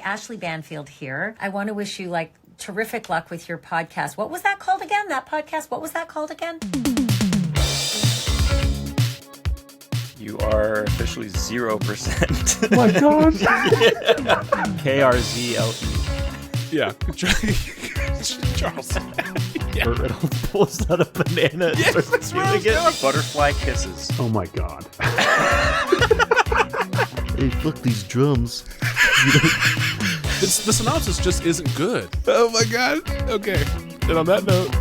Ashley Banfield here. I want to wish you terrific luck with your podcast. What was that called again? That podcast, what was that called again? You are officially 0%. Oh my God. KRZLE. Yeah. Charles. Yeah. Burt Reynolds pulls out a banana and Yes, starts that's what I was chewing it. doing. Butterfly kisses. Oh my God. Hey, fuck these drums. The synopsis just isn't good. Oh my God. Okay. And on that note.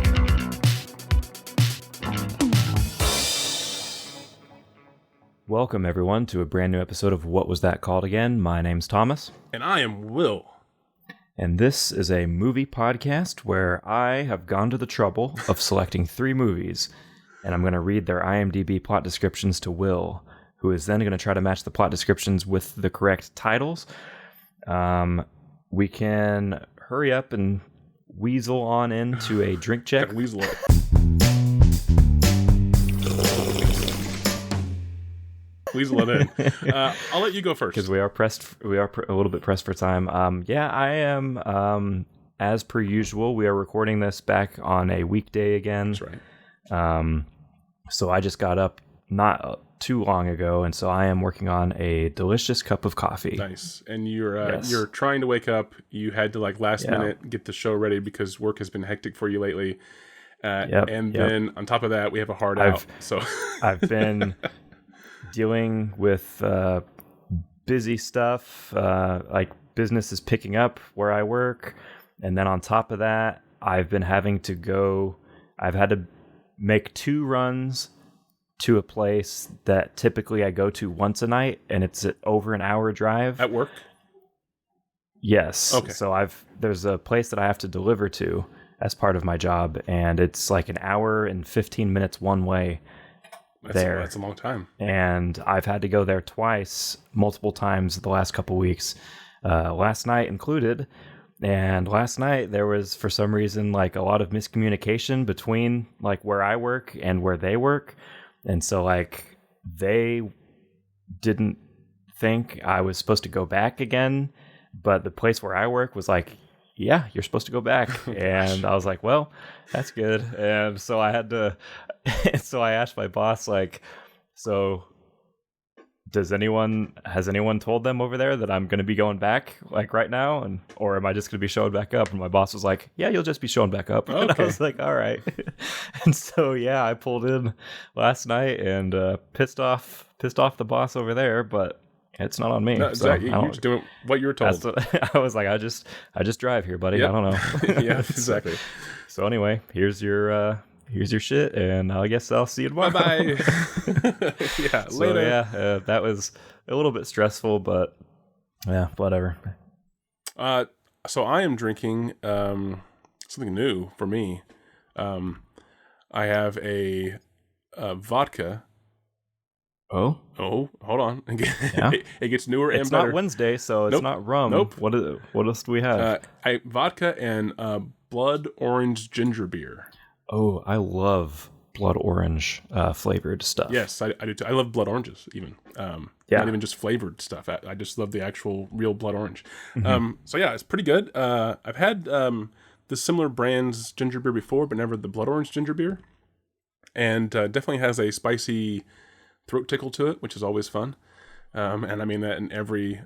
Welcome, everyone, to a brand new episode of What Was That Called Again? My name's Thomas. And I am Will. And this is a movie podcast where I have gone to the trouble of selecting 3 movies, and I'm going to read their IMDb plot descriptions to Will, who is then going to try to match the plot descriptions with the correct titles. We can hurry up and weasel on into a drink check. Weasel it. Weasel it in. I'll let you go first. Because we are pressed. We are a little bit pressed for time. I am. As per usual, we are recording this back on a weekday again. That's right. So I just got up not too long ago, and so I am working on a delicious cup of coffee. Nice. And you're Yes. you're trying to wake up. You had to last minute get the show ready because work has been hectic for you lately. Then on top of that, we have a hard out. So I've been dealing with busy stuff. Business is picking up where I work, and then on top of that, I've had to make 2 runs to a place that typically I go to once a night, and it's over an hour drive. at work. Yes. Okay. So there's a place that I have to deliver to as part of my job, and it's like an hour and 15 minutes one way. That's a long time. And I've had to go there twice, multiple times the last couple weeks, last night included. And last night there was, for some reason, a lot of miscommunication between where I work and where they work. And so they didn't think I was supposed to go back again, but the place where I work was yeah, you're supposed to go back. And I was like, well, that's good. And so I had to, so I asked my boss, so has anyone told them over there that I'm going to be going back right now? Or am I just going to be showing back up? And my boss was like, yeah, you'll just be showing back up. Okay. And I was like, all right. And so, yeah, I pulled in last night and pissed off the boss over there, but it's not on me. No, so you're just doing what you were told. I was like, I just drive here, buddy. Yep. I don't know. Yeah, exactly. So anyway, here's your shit, and I guess I'll see you tomorrow. Bye. Yeah, So later. yeah, that was a little bit stressful, but yeah, whatever. So I am drinking something new for me. I have a vodka. Oh, Hold on. Yeah. It gets newer and it's better. not Wednesday, so it's Nope. not rum. Nope. What else do we have? Vodka and blood orange ginger beer. Oh, I love blood orange flavored stuff. Yes, I do too. I love blood oranges even. Not even just flavored stuff. I just love the actual real blood orange. Mm-hmm. So yeah, it's pretty good. I've had the similar brand's ginger beer before, but never the blood orange ginger beer. And definitely has a spicy throat tickle to it, which is always fun. And I mean that in every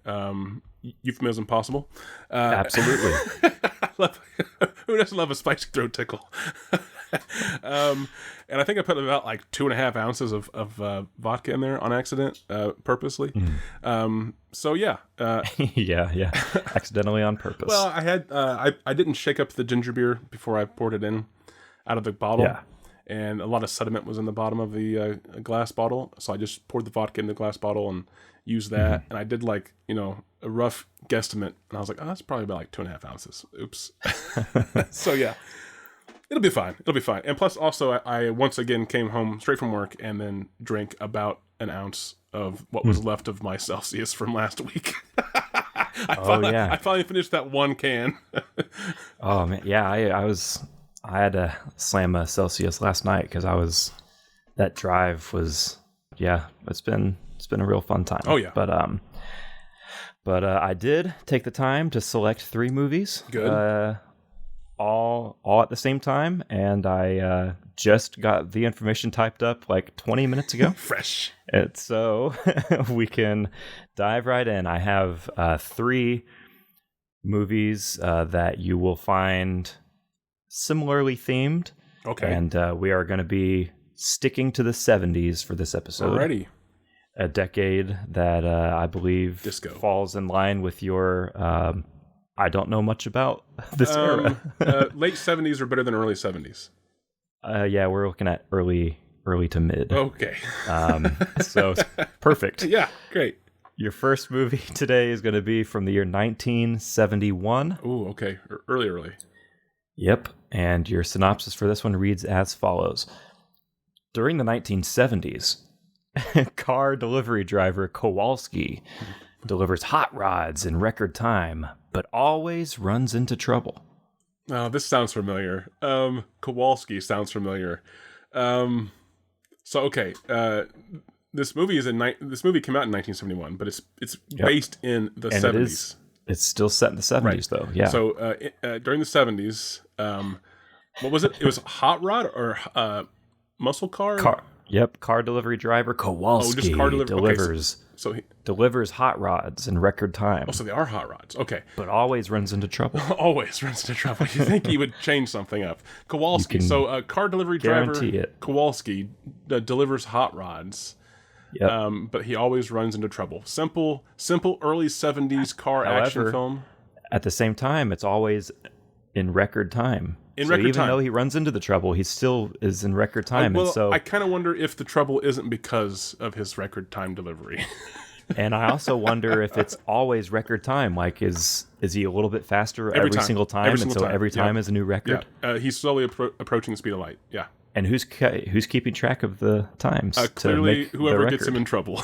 euphemism possible. Absolutely. Who doesn't love a spicy throat tickle? And I think I put about 2.5 ounces of vodka in there on accident, purposely. So yeah. yeah. Accidentally on purpose. Well, I had I didn't shake up the ginger beer before I poured it in out of the bottle. Yeah. And a lot of sediment was in the bottom of the glass bottle, so I just poured the vodka in the glass bottle and used that. And I did a rough guesstimate, and I was like, oh, that's probably about 2.5 ounces. Oops. So yeah, it'll be fine. And plus, also, I once again came home straight from work and then drank about an ounce of what was left of my Celsius from last week. I finally finished that one can. Oh man, yeah, I had to slam a Celsius last night because that drive was, yeah, it's been a real fun time. Oh yeah. But I did take the time to select 3 movies. Good. All at the same time, and I just got the information typed up like 20 minutes ago. Fresh. And so we can dive right in. I have 3 movies that you will find similarly themed. Okay. And we are going to be sticking to the 70s for this episode. Alrighty. A decade that I believe Disco. falls in line with your I don't know much about this era. Late 70s are better than early 70s. Yeah, we're looking at early to mid. Okay. So perfect. Yeah, great. Your first movie today is going to be from the year 1971. Ooh, okay. Early. Yep. And your synopsis for this one reads as follows. During the 1970s, car delivery driver Kowalski delivers hot rods in record time, but always runs into trouble. Oh, this sounds familiar. Kowalski sounds familiar. This movie came out in 1971, but it's based in the 70s. It's still set in the 70s, right. Though. Yeah. So during the 70s, what was it? It was hot rod or muscle car? Yep, car delivery driver Kowalski just car delivers. Okay, so he delivers hot rods in record time. Oh, so they are hot rods. Okay, but always runs into trouble. Always runs into trouble. You think he would change something up? Kowalski. So car delivery driver Kowalski delivers hot rods. Yep. But he always runs into trouble. Simple early 70s car action film. At the same time, it's always in record time. Even though he runs into the trouble, he still is in record time. And so I kind of wonder if the trouble isn't because of his record time delivery. And I also wonder if it's always record time. Like, is he a little bit faster every single time? Every time is a new record? Yeah. He's slowly approaching the speed of light. Yeah. And who's keeping track of the times? Clearly, whoever gets him in trouble.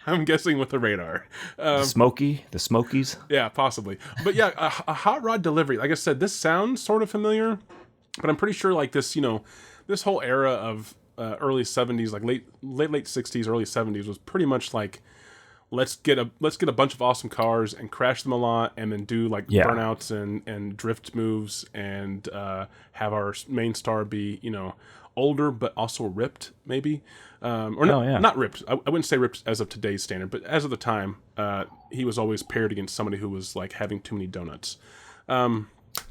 I'm guessing with the radar. The Smokies? Yeah, possibly. But yeah, a hot rod delivery. Like I said, this sounds sort of familiar, but I'm pretty sure like this, this whole era of early 70s, like late 60s, early 70s was pretty much like, let's get a bunch of awesome cars and crash them a lot, and then do like burnouts and drift moves, and have our main star be older but also ripped, maybe, not ripped. I wouldn't say ripped as of today's standard, but as of the time, he was always paired against somebody who was like having too many donuts. Oh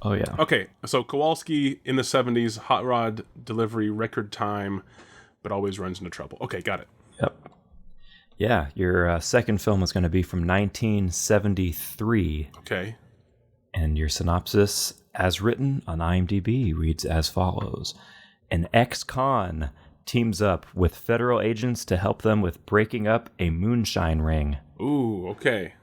yeah. Okay, so Kowalski in the 70s, hot rod delivery, record time, but always runs into trouble. Okay, got it. Yep. Yeah, your second film is going to be from 1973. Okay. And your synopsis, as written on IMDb, reads as follows. An ex-con teams up with federal agents to help them with breaking up a moonshine ring. Ooh, okay.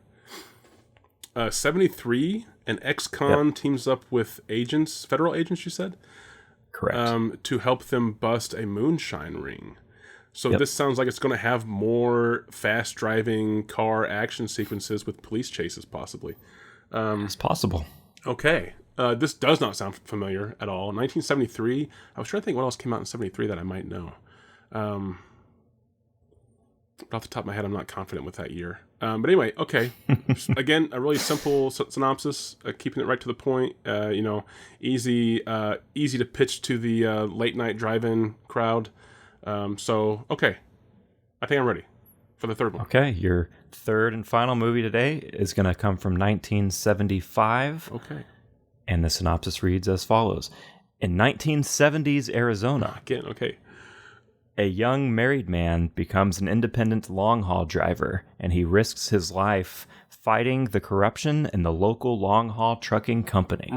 73, an ex-con teams up with federal agents, you said? Correct. To help them bust a moonshine ring. So this sounds like it's going to have more fast-driving car action sequences with police chases, possibly. It's possible. Okay. This does not sound familiar at all. 1973. I was trying to think what else came out in 73 that I might know. But off the top of my head, I'm not confident with that year. But anyway, okay. Again, a really simple synopsis, keeping it right to the point. Easy to pitch to the late-night drive-in crowd. Okay. I think I'm ready for the third one. Okay, your third and final movie today is going to come from 1975. Okay. And the synopsis reads as follows. In 1970s Arizona, again, okay. A young married man becomes an independent long-haul driver, and he risks his life fighting the corruption in the local long-haul trucking company.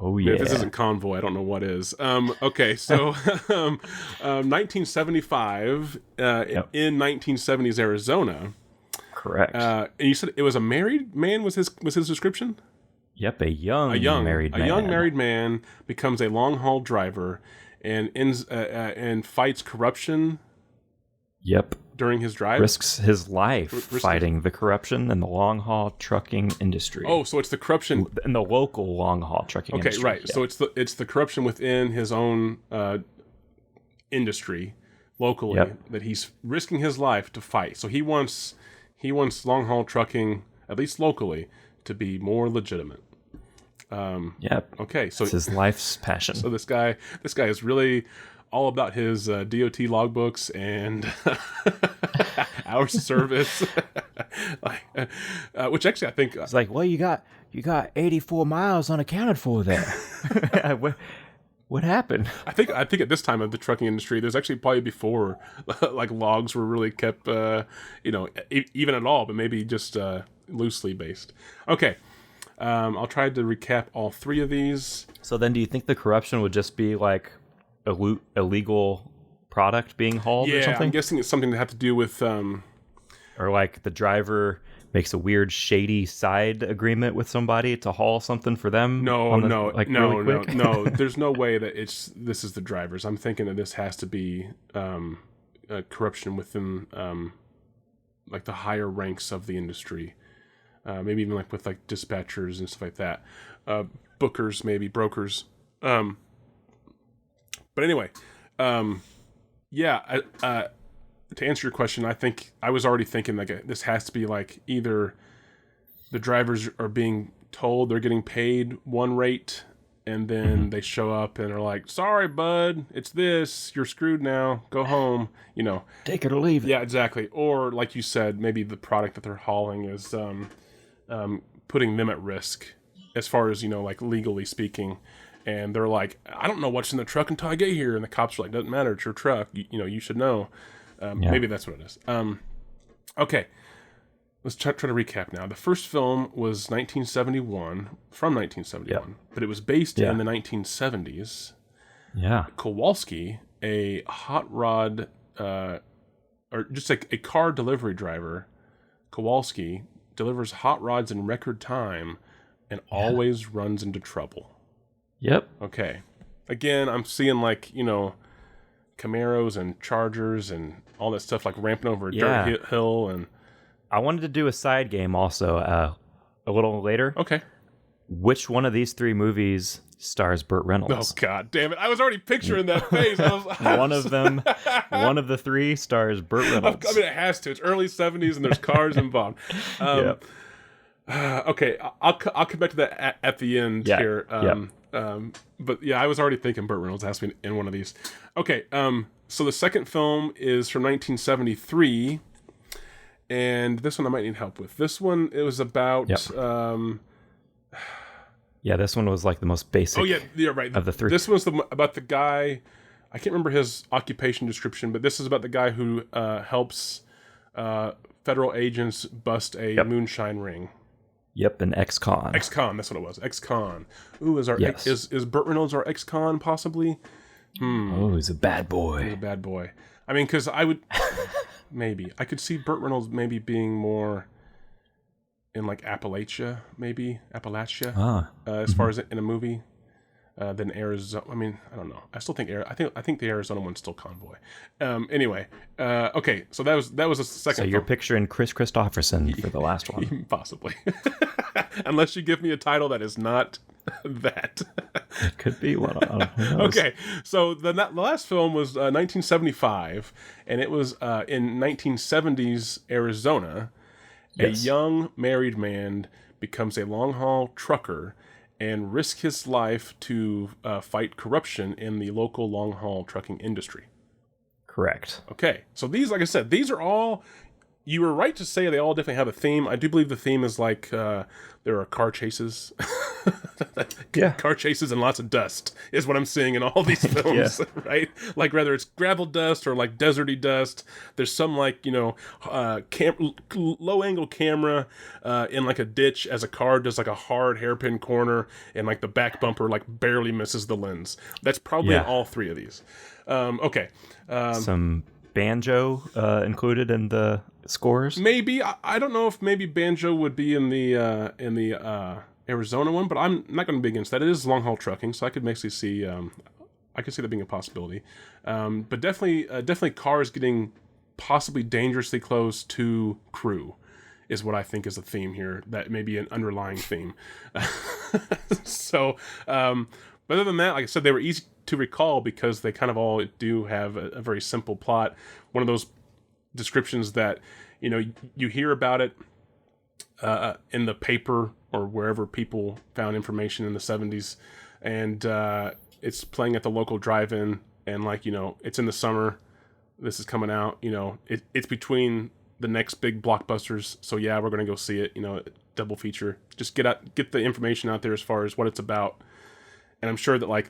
Oh, yeah. If this isn't Convoy, I don't know what is. Okay, so 1975 in 1970s Arizona. Correct. And you said it was a married man was his description? Yep, a young married man. A young married man becomes a long-haul driver and fights corruption. Yep. During his drive? Risks his life fighting the corruption in the long-haul trucking industry. Oh, so it's the corruption in the local long-haul trucking industry. Okay, right. Yeah. So it's the corruption within his own industry locally that he's risking his life to fight. So he wants long haul trucking, at least locally, to be more legitimate. Yep. Okay, so it's his life's passion. So this guy is really all about his DOT logbooks and hours of service, which actually I think it's like, well, you got 84 miles unaccounted for there. What happened? I think at this time of the trucking industry, there's actually probably before like logs were really kept, even at all, but maybe just loosely based. Okay, I'll try to recap all three of these. So then, do you think the corruption would just be like illegal product being hauled or something? I'm guessing it's something that had to do with, or like the driver makes a weird shady side agreement with somebody to haul something for them. No. Really quick? There's no way that this is the drivers. I'm thinking that this has to be corruption within like the higher ranks of the industry. Maybe even like with like dispatchers and stuff like that. Bookers, maybe brokers. But anyway, to answer your question, I think I was already thinking like this has to be like either the drivers are being told they're getting paid one rate, and then they show up and are like, "Sorry, bud, it's this. You're screwed now. Go home." Take it or leave it. Yeah, exactly. Or like you said, maybe the product that they're hauling is putting them at risk as far as like legally speaking. And they're like, "I don't know what's in the truck until I get here." And the cops are like, "Doesn't matter. It's your truck. You should know." Maybe that's what it is. Okay. Let's try to recap now. The first film was from 1971, but it was based in the 1970s. Yeah. Kowalski, a hot rod, or just like a car delivery driver, Kowalski delivers hot rods in record time and always runs into trouble. Yep. Okay. Again, I'm seeing like, Camaros and Chargers and all that stuff like ramping over a dirt hill. And I wanted to do a side game also a little later. Okay. Which one of these three movies stars Burt Reynolds? Oh, God damn it. I was already picturing that face. One of the three stars Burt Reynolds. I mean, it has to. It's early 70s and there's cars involved. Okay, I'll come back to that at the end here. But yeah, I was already thinking Burt Reynolds has to be in one of these. Okay, so the second film is from 1973, and this one I might need help with. This one, it was about... this one was like the most basic. Oh yeah, you're right. Of the three. This was about the guy... I can't remember his occupation description, but this is about the guy who helps federal agents bust a moonshine ring. Yep, an ex-con. Ex-con, that's what it was. Ex-con. Ooh, is Burt Reynolds our ex-con, possibly? Oh, he's a bad boy. He's a bad boy. I mean, because I would... maybe. I could see Burt Reynolds maybe being more in, like, Appalachia, as far as in a movie, than Arizona. I mean, I don't know. I still think... I think the Arizona one's still Convoy. Anyway. Okay, so that was a second So you're picturing Chris Christopherson for the last one. Possibly. Unless you give me a title that is not that. It could be one. Okay, so the last film was 1975, and it was in 1970s Arizona. Yes. A young married man becomes a long-haul trucker and risks his life to fight corruption in the local long-haul trucking industry. Correct. Okay, so these, like I said, these are all... You were right to say they all definitely have a theme. I do believe the theme is like there are car chases. Car chases and lots of dust is what I'm seeing in all these films, right? Like whether it's gravel dust or like deserty dust. There's some like, low-angle camera in like a ditch as a car does like a hard hairpin corner and like the back bumper like barely misses the lens. That's probably in all three of these. Okay. Some banjo included in the scores? Maybe. I don't know if maybe banjo would be in the Arizona one, but I'm not going to be against that. It is long haul trucking, so I could basically see I could see that being a possibility. But definitely cars getting possibly dangerously close to crew is what I think is a theme here. That may be an underlying theme. So But other than that, like I said, they were easy to recall because they kind of all do have a very simple plot. One of those descriptions that, you hear about it in the paper or wherever people found information in the 70s, and it's playing at the local drive-in, and it's in the summer. This is coming out. It's between the next big blockbusters, so yeah, we're gonna go see it. Double feature. Just get the information out there as far as what it's about. And I'm sure that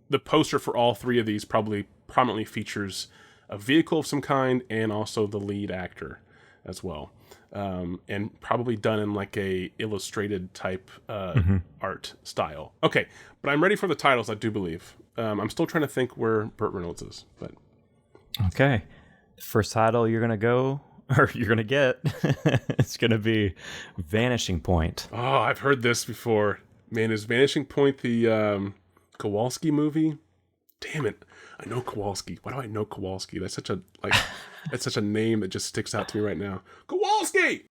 the poster for all three of these probably prominently features a vehicle of some kind and also the lead actor as well. And probably done in a illustrated type art style. Okay, but I'm ready for the titles, I do believe. I'm still trying to think where Burt Reynolds is, but Okay. First title you're going to get, it's going to be Vanishing Point. Oh, I've heard this before. Man, is Vanishing Point the Kowalski movie? Damn it. I know Kowalski. Why do I know Kowalski? That's such a name that just sticks out to me right now. Kowalski!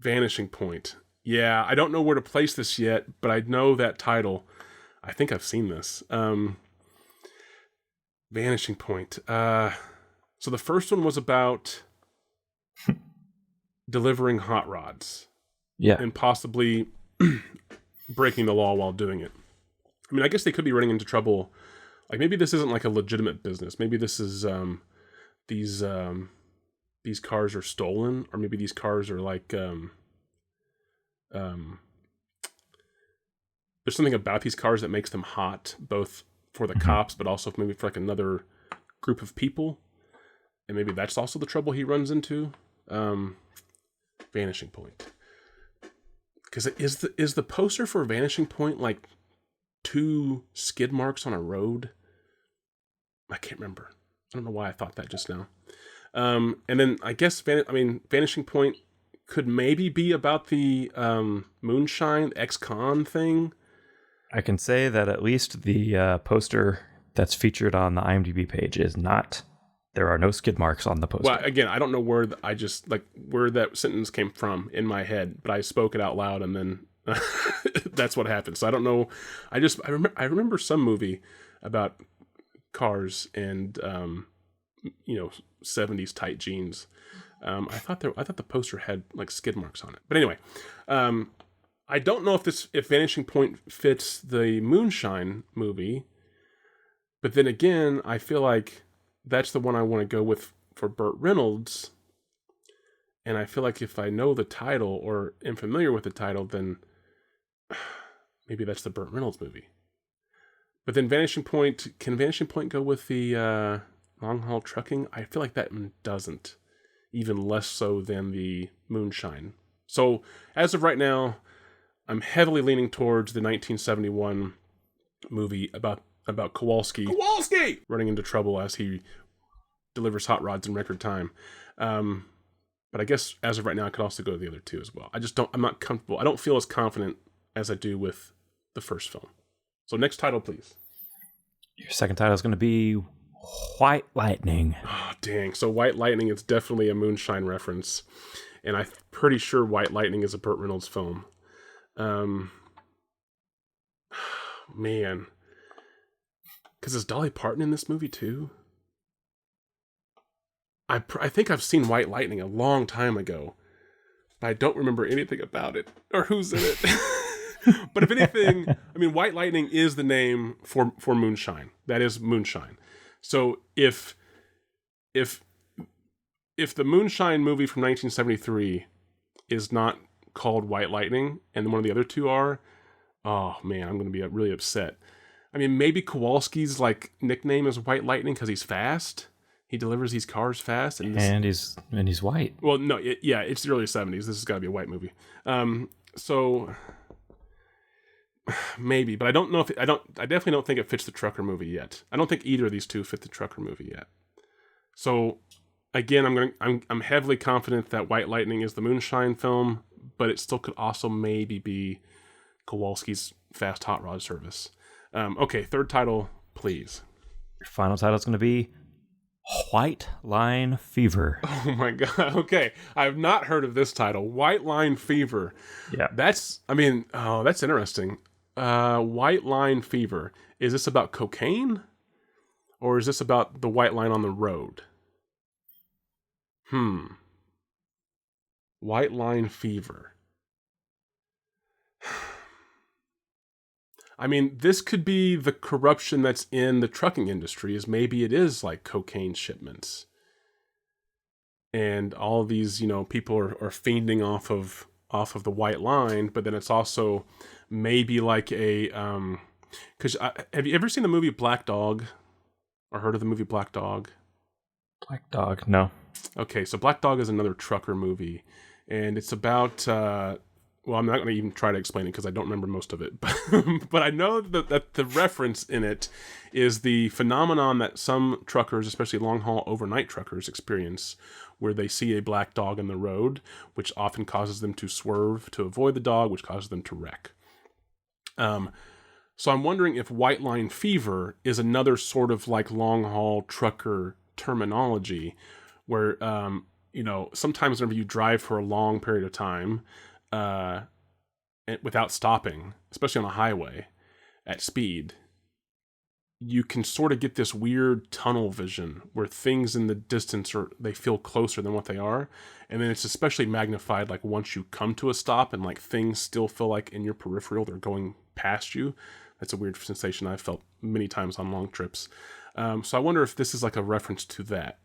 Vanishing Point. Yeah, I don't know where to place this yet, but I know that title. I think I've seen this. Vanishing Point. So the first one was about delivering hot rods. Yeah. And possibly breaking the law while doing it. I mean, I guess they could be running into trouble. Maybe this isn't a legitimate business. Maybe this is these cars are stolen, or maybe these cars are there's something about these cars that makes them hot, both for the cops, but also maybe for another group of people. And maybe that's also the trouble he runs into. Vanishing Point. Because is the poster for Vanishing Point 2 skid marks on a road? I can't remember. I don't know why I thought that just now. And then I guess Vanishing Point could maybe be about the moonshine ex-con thing. I can say that at least the poster that's featured on the IMDb page is not. There are no skid marks on the poster. Well, again, I don't know where where that sentence came from in my head, but I spoke it out loud, and then that's what happened. So I don't know. I remember some movie about cars and 70s tight jeans. I thought the poster had skid marks on it. But anyway, I don't know if Vanishing Point fits the Moonshine movie. But then again, I feel like that's the one I want to go with for Burt Reynolds. And I feel like if I know the title or am familiar with the title, then maybe that's the Burt Reynolds movie. But then can Vanishing Point go with the long haul trucking? I feel like that one doesn't. Even less so than the Moonshine. So as of right now, I'm heavily leaning towards the 1971 movie about Kowalski running into trouble as he delivers hot rods in record time. But I guess as of right now, I could also go to the other two as well. I'm not comfortable. I don't feel as confident as I do with the first film. So next title, please. Your second title is going to be White Lightning. Oh, dang. So White Lightning is definitely a Moonshine reference. And I'm pretty sure White Lightning is a Burt Reynolds film. Man. Because is Dolly Parton in this movie too? I think I've seen White Lightning a long time ago, but I don't remember anything about it or who's in it. But if anything, White Lightning is the name for Moonshine. That is Moonshine. So if the Moonshine movie from 1973 is not called White Lightning, and one of the other two are, oh man, I'm going to be really upset. Maybe Kowalski's nickname is White Lightning because he's fast. He delivers these cars fast, and he's white. Well, no, it's the early 70s. This has got to be a white movie. So maybe, but I don't know I definitely don't think it fits the trucker movie yet. I don't think either of these two fit the trucker movie yet. So again, I'm heavily confident that White Lightning is the Moonshine film, but it still could also maybe be Kowalski's fast hot rod service. Okay, third title, please. Your final title is going to be White Line Fever. Oh my god. Okay, I've not heard of this title. White Line Fever. Yeah. That's interesting. white line fever. Is this about cocaine? Or is this about the white line on the road? White line fever. I mean, this could be the corruption that's in the trucking industry, is maybe it is like cocaine shipments. And all of these, people are fiending off of the white line, but then it's also maybe like a, because have you ever seen the movie Black Dog? Or heard of the movie Black Dog? Black Dog, no. Okay, so Black Dog is another trucker movie, and it's about, well, I'm not going to even try to explain it because I don't remember most of it, but I know that the reference in it is the phenomenon that some truckers, especially long-haul overnight truckers, experience, where they see a black dog in the road, which often causes them to swerve to avoid the dog, which causes them to wreck. So I'm wondering if white line fever is another sort of like long-haul trucker terminology where, sometimes whenever you drive for a long period of time without stopping, especially on a highway at speed, you can sort of get this weird tunnel vision where things in the distance they feel closer than what they are. And then it's especially magnified like once you come to a stop and like things still feel like in your peripheral, they're going past you. That's a weird sensation I've felt many times on long trips. So I wonder if this is like a reference to that.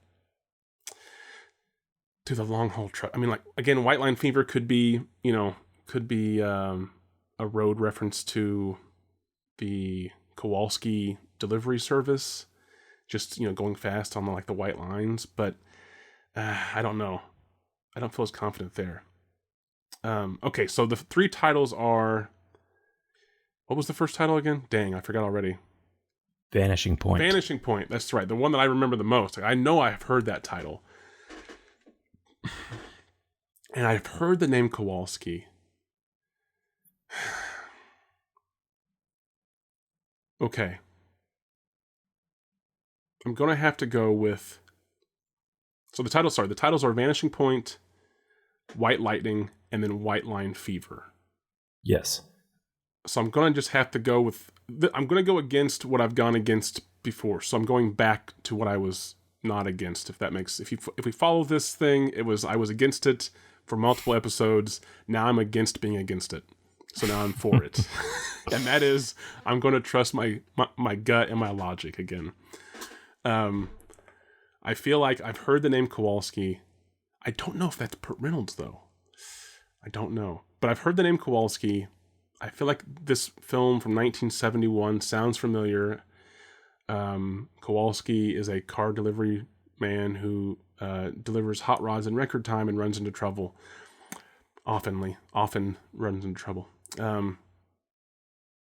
To the long haul truck. I mean, like, again, white line fever could be a road reference to the Kowalski delivery service, just, going fast on the white lines. But I don't know. I don't feel as confident there. Okay, so the three titles are, what was the first title again? Dang, I forgot already. Vanishing Point. Vanishing Point. That's right. The one that I remember the most. I know I have heard that title. And I've heard the name Kowalski. Okay. I'm going to have to go with... So the titles are Vanishing Point, White Lightning, and then White Line Fever. Yes. So I'm going to just have to go with... I'm going to go against what I've gone against before. So I'm going back to what I was not against, if that makes... If we follow this thing, I was against it for multiple episodes. Now I'm against being against it. So now I'm for it. And that is, I'm going to trust my gut and my logic again. I feel like I've heard the name Kowalski. I don't know if that's Burt Reynolds, though. I don't know. But I've heard the name Kowalski. I feel like this film from 1971 sounds familiar. Kowalski is a car delivery man who delivers hot rods in record time and runs into trouble. Often runs into trouble. I'm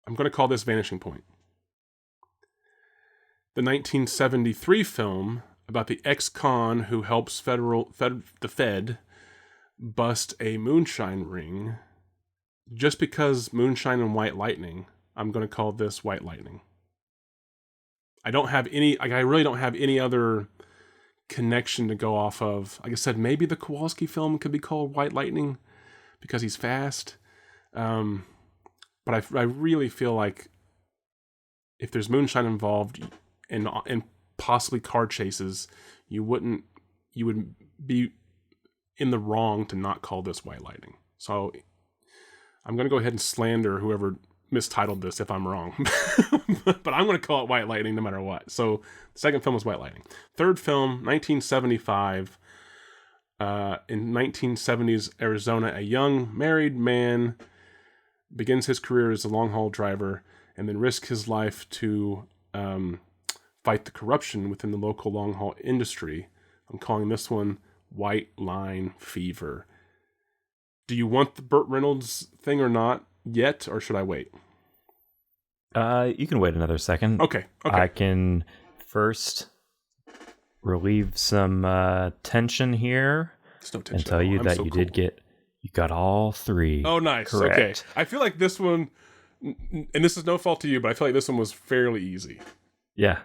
going to call this Vanishing Point. The 1973 film about the ex-con who helps the Fed bust a moonshine ring. Just because moonshine and white lightning, I'm going to call this White Lightning. I really don't have any other connection to go off of. Like I said, maybe the Kowalski film could be called White Lightning because he's fast. But I really feel like if there's moonshine involved and possibly car chases, you would be in the wrong to not call this White Lightning. So I'm going to go ahead and slander whoever mistitled this if I'm wrong. But I'm going to call it White Lightning no matter what. So the second film was White Lightning. Third film, 1975. In 1970s Arizona, a young married man begins his career as a long-haul driver and then risks his life to fight the corruption within the local long-haul industry. I'm calling this one White Line Fever. Do you want the Burt Reynolds thing or not yet, or should I wait? You can wait another second. Okay. I can first relieve some tension here No tension and tell you that you got all three. Oh, nice. Correct. Okay. I feel like this one, and this is no fault to you, but I feel like this one was fairly easy. Yeah.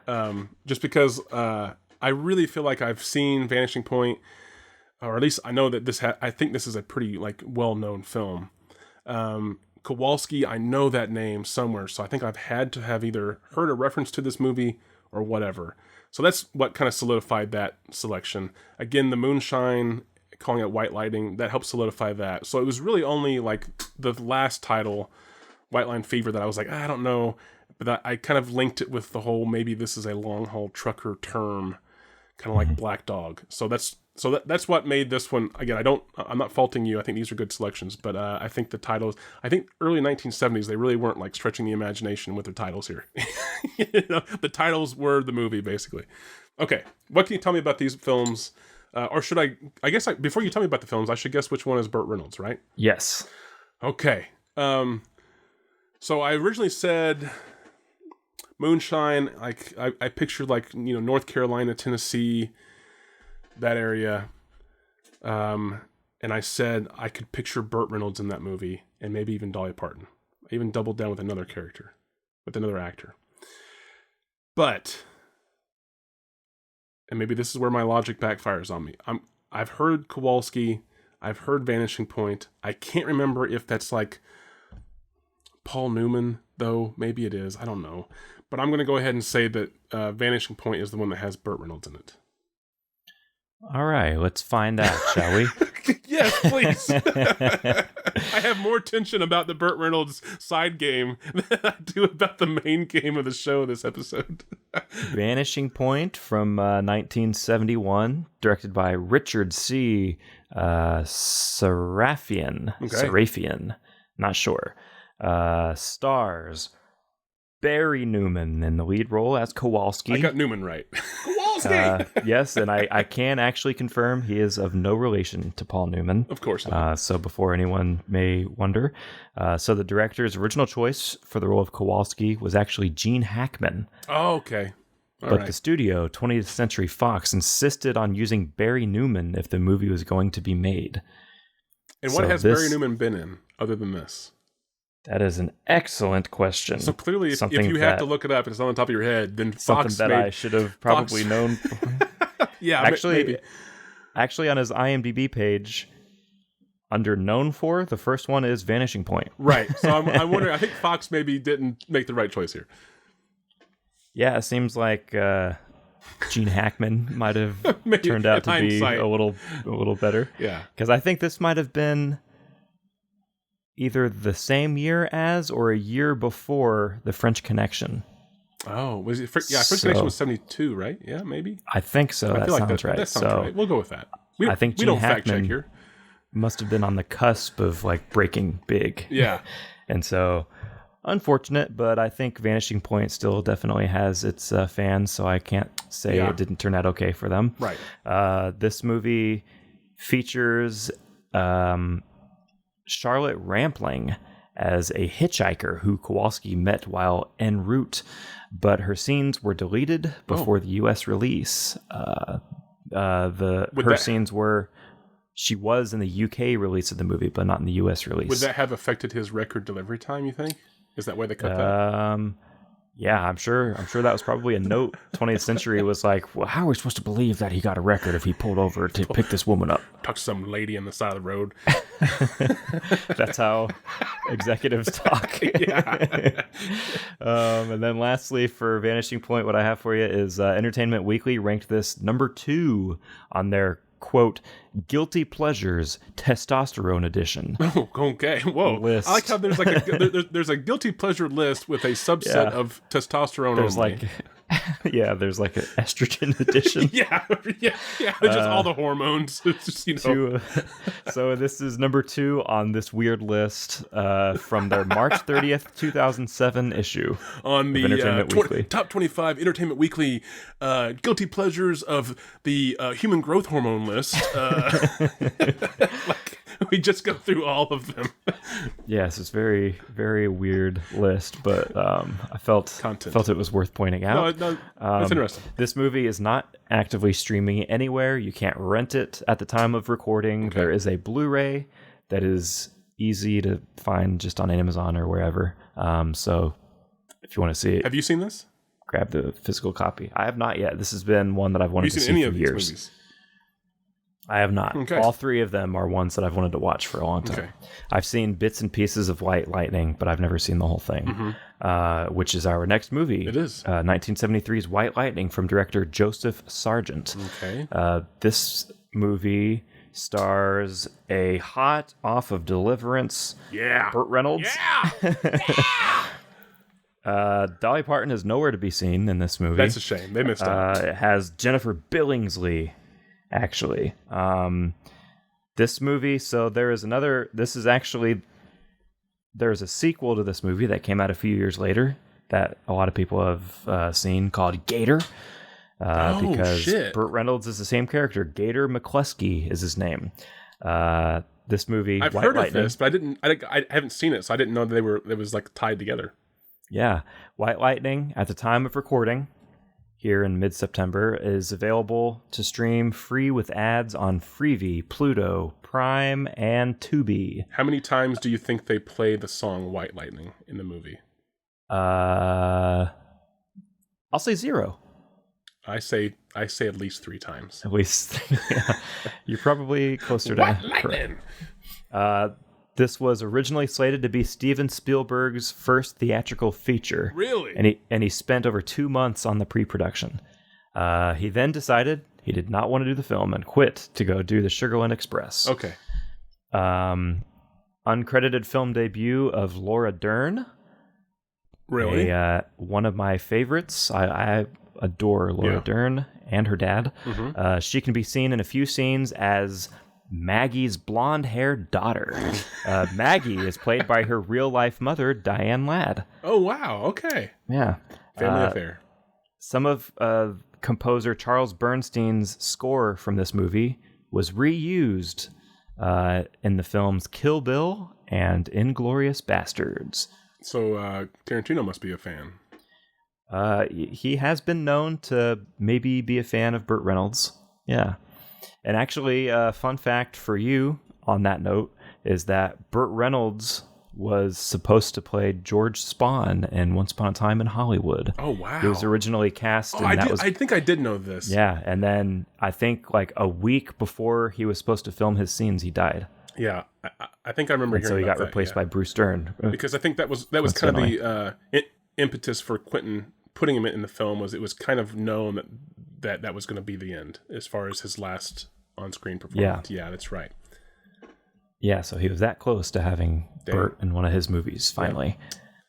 Just because I really feel like I've seen Vanishing Point, or at least I know that I think this is a pretty well-known film. Kowalski, I know that name somewhere, so I think I've had to have either heard a reference to this movie or whatever. So that's what kind of solidified that selection. Again, the moonshine, calling it white lighting, that helped solidify that. So it was really only like the last title, White Line Fever, that I was like, I don't know, but I kind of linked it with the whole, maybe this is a long haul trucker term, kind of like Black Dog. So that's what made this one. Again, I'm not faulting you. I think these are good selections, but I think the titles, I think early 1970s, they really weren't like stretching the imagination with their titles here. The titles were the movie, basically. Okay, what can you tell me about these films? Or should I guess before you tell me about the films, I should guess which one is Burt Reynolds, right? Yes. Okay. So I originally said moonshine. Like I pictured like, North Carolina, Tennessee, that area. And I said I could picture Burt Reynolds in that movie, and maybe even Dolly Parton. I even doubled down with another actor. But, and maybe this is where my logic backfires on me. I've heard Kowalski, I've heard Vanishing Point. I can't remember if that's like Paul Newman, though. Maybe it is. I don't know. But I'm going to go ahead and say that Vanishing Point is the one that has Burt Reynolds in it. All right, let's find out, shall we? Yes, please. I have more tension about the Burt Reynolds side game than I do about the main game of the show this episode. Vanishing Point from 1971, directed by Richard C. Sarafian. Okay. Sarafian, not sure. Stars Barry Newman in the lead role as Kowalski. I got Newman right. Kowalski! Yes, and I can actually confirm he is of no relation to Paul Newman. Of course not. So before anyone may wonder. So the director's original choice for the role of Kowalski was actually Gene Hackman. Oh, okay. But the studio, 20th Century Fox, insisted on using Barry Newman if the movie was going to be made. And what has Barry Newman been in other than this? That is an excellent question. So clearly, if you have to look it up and it's on the top of your head, then Fox something that I should have probably known. Yeah, actually, maybe. Actually, on his IMDb page, under known for, the first one is Vanishing Point. Right. So I'm wondering. I think Fox maybe didn't make the right choice here. Yeah, it seems like Gene Hackman might have turned out to be a little better. Yeah. Because I think this might have been either the same year as or a year before The French Connection. Oh, was it? French Connection was 72, right? Yeah, maybe. I think so. That sounds right. That sounds right. We'll go with that. I think we Gene don't fact check Hackman here. Must have been on the cusp of like breaking big. Yeah. And so, unfortunate, but I think Vanishing Point still definitely has its fans, so I can't say it didn't turn out okay for them. Right. This movie features Charlotte Rampling as a hitchhiker who Kowalski met while en route, but her scenes were deleted before the U.S. release. Scenes were... She was in the UK release of the movie, but not in the US release. Would that have affected his record delivery time, you think? Is that why they cut that? Yeah, I'm sure that was probably a note. 20th Century was like, well, how are we supposed to believe that he got a record if he pulled over to pick this woman up? Talk to some lady on the side of the road. That's how executives talk. Yeah. And then lastly, for Vanishing Point, what I have for you is Entertainment Weekly ranked this number 2 on their quote, Guilty Pleasures Testosterone Edition. Oh, okay. Whoa. List. I like how there's like there's a guilty pleasure list with a subset of testosterone there's only. There's like an estrogen edition. yeah. There's just all the hormones. It's just, So this is number 2 on this weird list from their March 30th, 2007 issue on the Entertainment Weekly. Top 25 Entertainment Weekly guilty pleasures of the human growth hormone list. Like we just go through all of them. Yes, it's very, very weird list, but I felt it was worth pointing out. No, that's interesting. This movie is not actively streaming anywhere. You can't rent it at the time of recording. Okay. There is a Blu-ray that is easy to find just on Amazon or wherever. So if you want to see it, have you seen this? Grab the physical copy. I have not yet. This has been one that I've wanted to see for years. Movies? I have not. Okay. All three of them are ones that I've wanted to watch for a long time. Okay. I've seen bits and pieces of White Lightning, but I've never seen the whole thing, which is our next movie. It is. 1973's White Lightning from director Joseph Sargent. Okay. This movie stars a hot off of Deliverance Burt Reynolds. Dolly Parton is nowhere to be seen in this movie. That's a shame. They missed out. It has Jennifer Billingsley, actually. This movie, so there's a sequel to this movie that came out a few years later that a lot of people have seen called Gator. Because shit. Burt Reynolds is the same character. Gator McCluskey is his name. This movie, I've White heard Lightning, of this, but I haven't seen it, so I didn't know that it was like tied together. Yeah. White Lightning, at the time of recording, here in mid-September, is available to stream free with ads on Freevee, Pluto, Prime, and Tubi. How many times do you think they play the song White Lightning in the movie? I'll say 0. I say at least 3 times. At least. Yeah. You're probably closer to White Lightning! This was originally slated to be Steven Spielberg's first theatrical feature. Really? And he spent over 2 months on the pre-production. He then decided he did not want to do the film and quit to go do the Sugarland Express. Okay. Uncredited film debut of Laura Dern. Really? One of my favorites. I adore Laura Dern and her dad. Mm-hmm. She can be seen in a few scenes as Maggie's blonde-haired daughter. Maggie is played by her real-life mother, Diane Ladd. Oh, wow. Okay. Yeah. Family affair. Some of composer Charles Bernstein's score from this movie was reused in the films Kill Bill and Inglourious Bastards. So Tarantino must be a fan. He has been known to maybe be a fan of Burt Reynolds. Yeah. And actually, fun fact for you on that note is that Burt Reynolds was supposed to play George Spahn in Once Upon a Time in Hollywood. Oh, wow. He was originally cast. I think I did know this. Yeah, and then I think like a week before he was supposed to film his scenes, he died. Yeah, I think I remember hearing So he about got replaced that, by Bruce Dern. because I think that was kind of the impetus for Quentin putting him in the film. Was it was kind of known that was going to be the end as far as his last on-screen performance. Yeah, that's right. Yeah, so he was that close to having Burt in one of his movies, finally.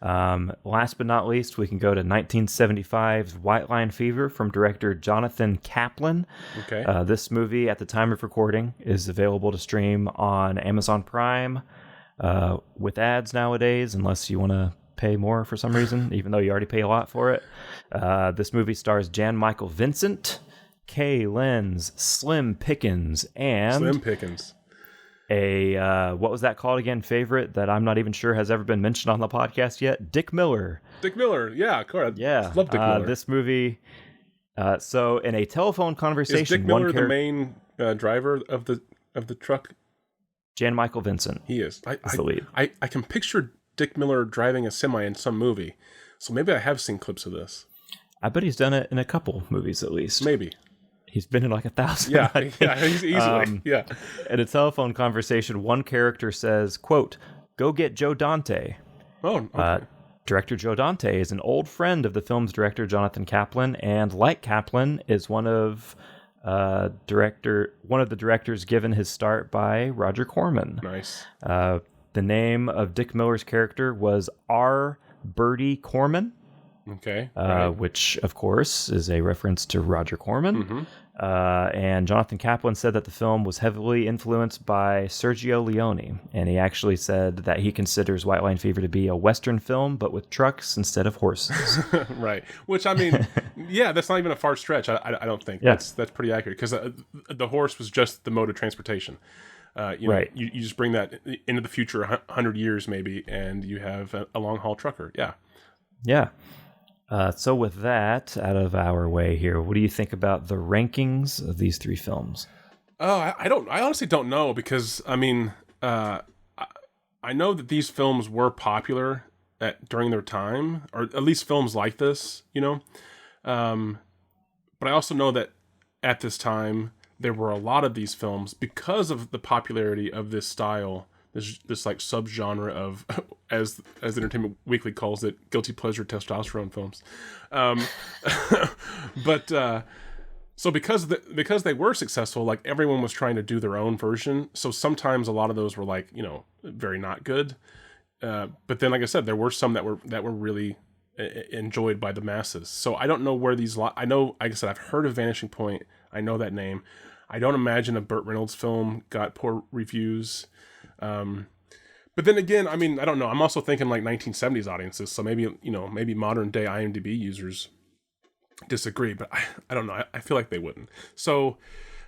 Yeah. Last but not least, we can go to 1975's White Line Fever from director Jonathan Kaplan. Okay. This movie, at the time of recording, is available to stream on Amazon Prime with ads nowadays, unless you want to pay more for some reason, even though you already pay a lot for it. This movie stars Jan Michael Vincent, Kay Lenz, Slim Pickens, and... Slim Pickens. What was that called again? Favorite that I'm not even sure has ever been mentioned on the podcast yet. Dick Miller. Dick Miller. Yeah, of course. Yeah. Love Dick Miller. This movie. So in a telephone conversation, is Dick Miller the main driver of the truck? Jan Michael Vincent. He is. Is the lead. I can picture Dick Miller driving a semi in some movie, so maybe I have seen clips of this. I bet he's done it in a couple movies at least. Maybe. He's been in like 1,000. Yeah, he's easily. Yeah. In a telephone conversation, one character says, quote, "Go get Joe Dante." Oh, okay. Director Joe Dante is an old friend of the film's director, Jonathan Kaplan, and like Kaplan, is one of the directors given his start by Roger Corman. Nice. The name of Dick Miller's character was R. Bertie Corman. Okay. Which, of course, is a reference to Roger Corman. Mm-hmm. And Jonathan Kaplan said that the film was heavily influenced by Sergio Leone. And he actually said that he considers White Line Fever to be a Western film, but with trucks instead of horses. Right. Which, I mean, yeah, that's not even a far stretch, I don't think. Yeah. That's pretty accurate, because the horse was just the mode of transportation. Right. You just bring that into the future, 100 years maybe, and you have a long-haul trucker. Yeah. Yeah. So with that out of our way here, what do you think about the rankings of these three films? Oh, I honestly don't know, because I mean, I know that these films were popular during their time, or at least films like this, but I also know that at this time, there were a lot of these films because of the popularity of this style, this like subgenre of, as Entertainment Weekly calls it, guilty pleasure testosterone films. So because they were successful, like everyone was trying to do their own version. So sometimes a lot of those were like, very not good. But then, like I said, there were some that were really enjoyed by the masses. So I don't know where these. I know, like I said, I've heard of Vanishing Point. I know that name. I don't imagine a Burt Reynolds film got poor reviews. But then again, I mean, I don't know. I'm also thinking like 1970s audiences. So maybe maybe modern day IMDb users disagree. But I don't know. I feel like they wouldn't. So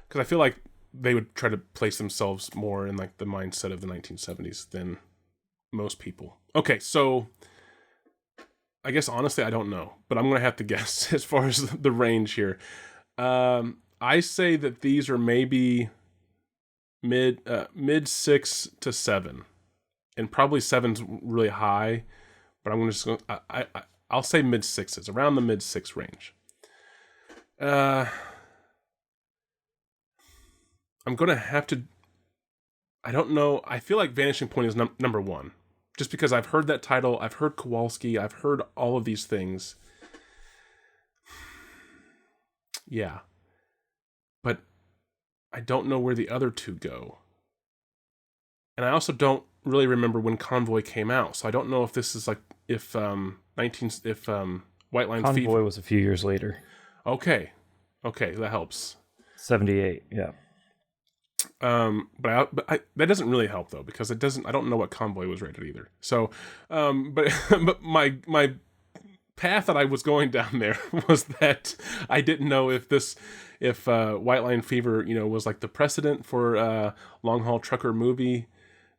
because I feel like they would try to place themselves more in like the mindset of the 1970s than most people. Okay, so I guess honestly I don't know, but I'm gonna have to guess as far as the range here. I say that these are maybe mid 6 to 7, and probably 7's really high, but I'm just going. I'll say mid 6s, around the mid 6 range. I'm gonna have to. I don't know. I feel like Vanishing Point is number 1. Just because I've heard that title, I've heard Kowalski, I've heard all of these things. Yeah. But I don't know where the other two go. And I also don't really remember when Convoy came out, so I don't know if this is like White Line Convoy Fever was a few years later. Okay, that helps. 78, yeah. But that doesn't really help though, because it doesn't. I don't know what Convoy was rated either. So, but my path that I was going down there was that I didn't know if White Line Fever, was like the precedent for long haul trucker movie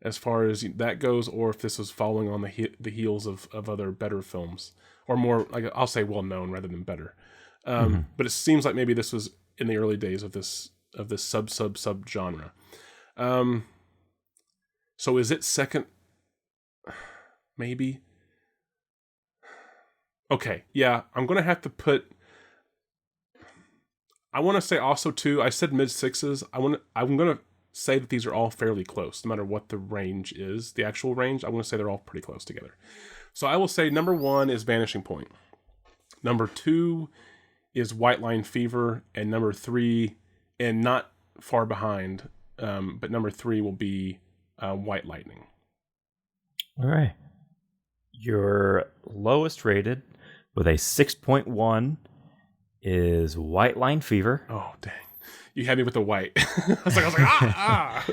as far as that goes, or if this was following on the heels of other better films, or more like I'll say well known rather than better. But it seems like maybe this was in the early days of this sub genre. So is it second? Maybe. Okay, yeah, I'm gonna have to put. I want to say also too. I said mid 6s. I'm gonna say that these are all fairly close, no matter what the range is. The actual range, I want to say they're all pretty close together. So I will say number 1 is Vanishing Point. Number 2 is White Line Fever, and number 3, and not far behind, but number 3 will be White Lightning. All right. Your lowest rated with a 6.1 is White Line Fever. Oh, dang. You had me with the white. I was like, ah.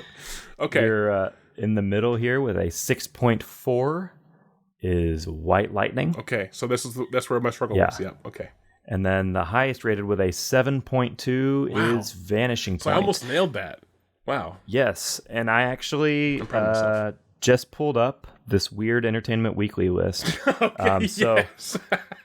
Okay. You're in the middle here with a 6.4 is White Lightning. Okay, so that's where my struggle was. Yeah, okay. And then the highest rated with a 7.2 is Vanishing Point. So I almost nailed that. Wow. Yes, and I actually just pulled up this weird Entertainment Weekly list. Okay, yes.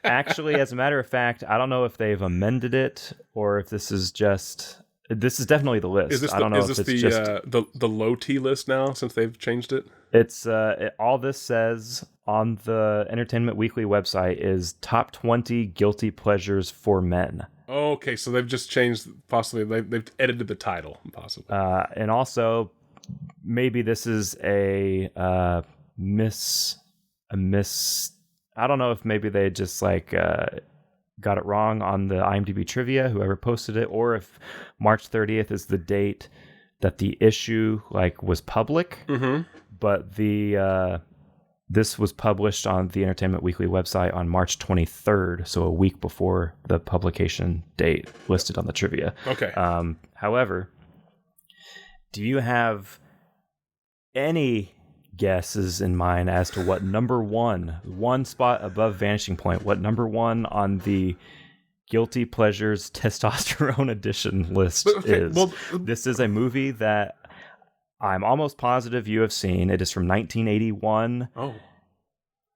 Actually, as a matter of fact, I don't know if they've amended it or if this is just... This is definitely the list. Is this I don't know is if this it's the low T list now since they've changed it? It's all this says on the Entertainment Weekly website is top 20 guilty pleasures for men. Okay, so they've just changed. Possibly they've edited the title. Possibly, and also maybe this is a miss. I don't know if maybe they just like got it wrong on the IMDb trivia, whoever posted it, or if March 30th is the date that the issue like was public. Mm-hmm. But this was published on the Entertainment Weekly website on March 23rd, so a week before the publication date listed on the trivia. Okay. However, do you have any guesses in mind as to what number one spot above Vanishing Point, what number 1 on the Guilty Pleasures Testosterone Edition list is? Well, this is a movie that I'm almost positive you have seen. It is from 1981. Oh.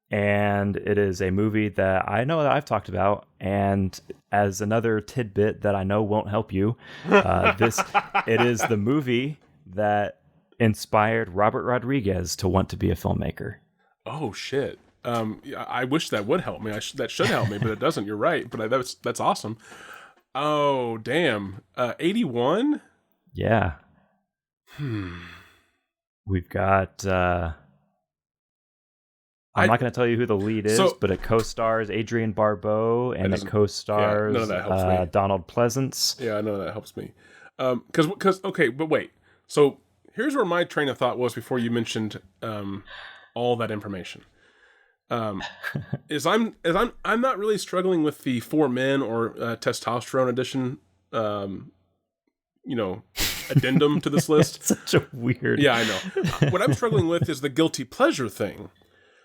And it is a movie that I know that I've talked about. And as another tidbit that I know won't help you, it is the movie that inspired Robert Rodriguez to want to be a filmmaker. Oh shit! I wish that would help me. That should help me, but it doesn't. You're right. But that's awesome. Oh damn! 81. Yeah. We've got... I'm not going to tell you who the lead is, but it co-stars Adrienne Barbeau, and it co-stars none of that helps me. Donald Pleasance. Yeah, none of that helps me. Okay, but wait. So here's where my train of thought was before you mentioned all that information. Is I'm not really struggling with the 4 Men or testosterone edition, addendum to this list. Such a weird. Yeah, I know. What I'm struggling with is the guilty pleasure thing.